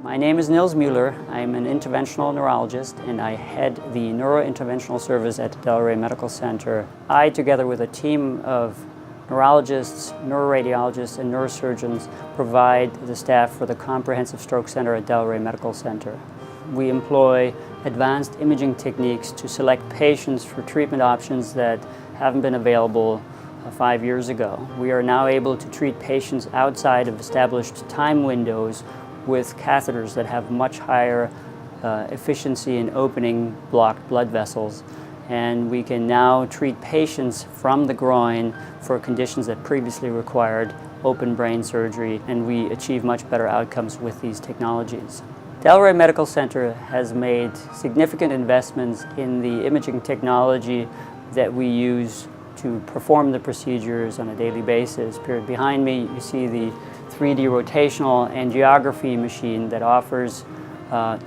My name is Nils Mueller. I'm an interventional neurologist and I head the neurointerventional service at Delray Medical Center. I, together with a team of neurologists, neuroradiologists, and neurosurgeons, provide the staff for the Comprehensive Stroke Center at Delray Medical Center. We employ advanced imaging techniques to select patients for treatment options that haven't been available 5 years ago. We are now able to treat patients outside of established time windows with catheters that have much higher efficiency in opening blocked blood vessels. And we can now treat patients from the groin for conditions that previously required open brain surgery, and we achieve much better outcomes with these technologies. Delray Medical Center has made significant investments in the imaging technology that we use to perform the procedures on a daily basis. Behind me, you see the 3D rotational angiography machine that offers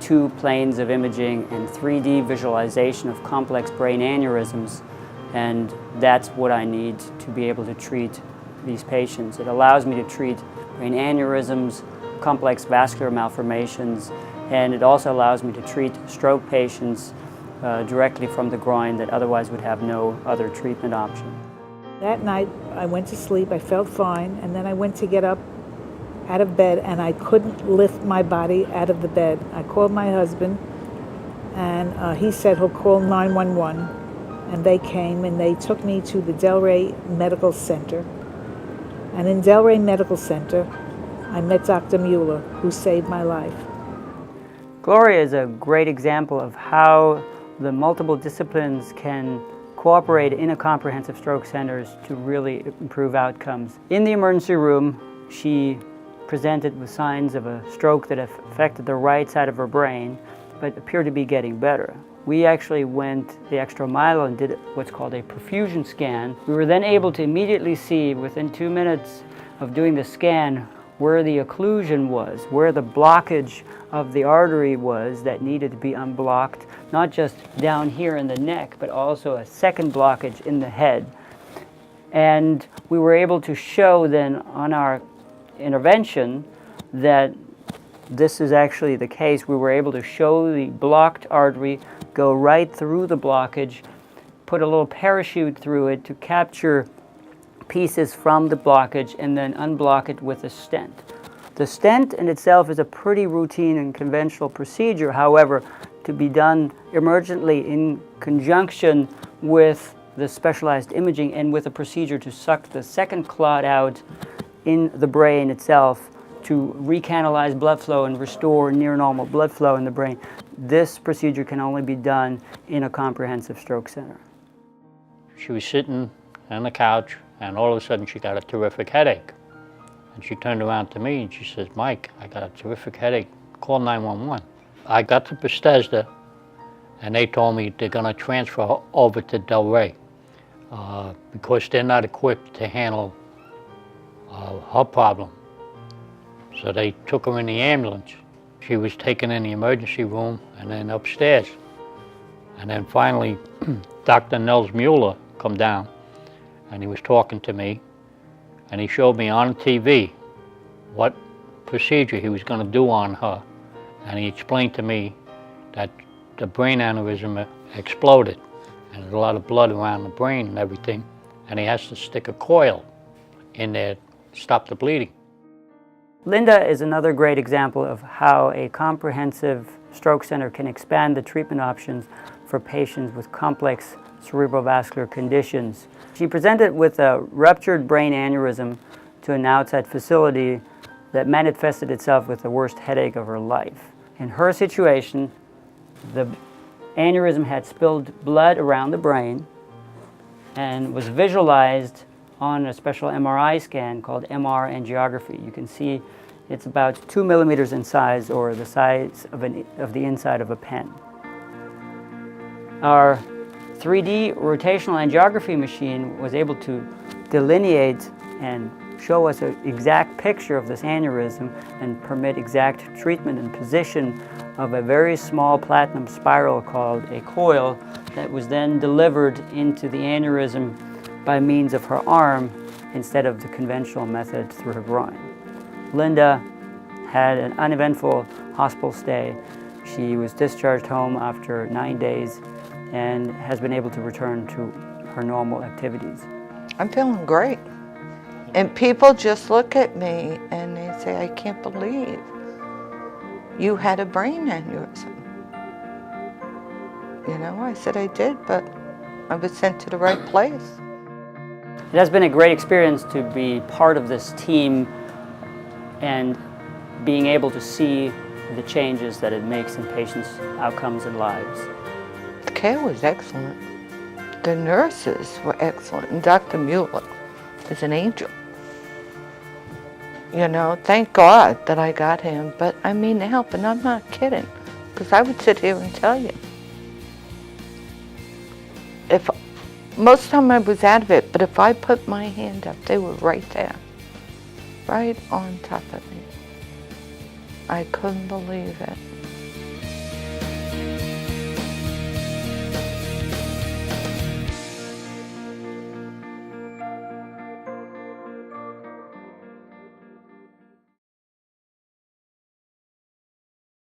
2 planes of imaging and 3D visualization of complex brain aneurysms, and that's what I need to be able to treat these patients. It allows me to treat brain aneurysms, complex vascular malformations, and it also allows me to treat stroke patients directly from the groin that otherwise would have no other treatment option. That night I went to sleep, I felt fine, and then I went to get up out of bed and I couldn't lift my body out of the bed. I called my husband and he said he'll call 911, and they came and they took me to the Delray Medical Center. And in Delray Medical Center I met Dr. Mueller, who saved my life. Gloria is a great example of how the multiple disciplines can cooperate in a comprehensive stroke centers to really improve outcomes. In the emergency room, she presented with signs of a stroke that affected the right side of her brain, but appeared to be getting better. We actually went the extra mile and did what's called a perfusion scan. We were then able to immediately see, within 2 minutes of doing the scan, where the occlusion was, where the blockage of the artery was that needed to be unblocked, not just down here in the neck, but also a second blockage in the head. And we were able to show then on our intervention that this is actually the case. We were able to show the blocked artery go right through the blockage, put a little parachute through it to capture pieces from the blockage and then unblock it with a stent. The stent in itself is a pretty routine and conventional procedure, however, to be done emergently in conjunction with the specialized imaging and with a procedure to suck the second clot out in the brain itself to recanalize blood flow and restore near normal blood flow in the brain. This procedure can only be done in a comprehensive stroke center. She was sitting on the couch and all of a sudden she got a terrific headache. And she turned around to me and she says, "Mike, I got a terrific headache, call 911. I got to Bethesda and they told me they're gonna transfer her over to Delray because they're not equipped to handle her problem. So they took her in the ambulance. She was taken in the emergency room and then upstairs. And then finally, Dr. Nils Mueller come down and he was talking to me and he showed me on TV what procedure he was going to do on her. And he explained to me that the brain aneurysm exploded and there's a lot of blood around the brain and everything, and he has to stick a coil in there to stop the bleeding. Linda is another great example of how a comprehensive stroke center can expand the treatment options for patients with complex cerebrovascular conditions. She presented with a ruptured brain aneurysm to an outside facility that manifested itself with the worst headache of her life. In her situation, the aneurysm had spilled blood around the brain and was visualized on a special MRI scan called MR angiography. You can see it's about 2 millimeters in size, or the size of the inside of a pen. Our 3D rotational angiography machine was able to delineate and show us an exact picture of this aneurysm and permit exact treatment and position of a very small platinum spiral called a coil that was then delivered into the aneurysm by means of her arm instead of the conventional method through her groin. Linda had an uneventful hospital stay. She was discharged home after 9 days and has been able to return to her normal activities. I'm feeling great. And people just look at me and they say, I can't believe you had a brain aneurysm. You know, I said I did, but I was sent to the right place. It has been a great experience to be part of this team and being able to see the changes that it makes in patients' outcomes and lives. The care was excellent. The nurses were excellent, and Dr. Mueller is an angel. You know, thank God that I got him, but I mean the help, and I'm not kidding, because I would sit here and tell you. Most of the time I was out of it, but if I put my hand up, they were right there, right on top of me. I couldn't believe it.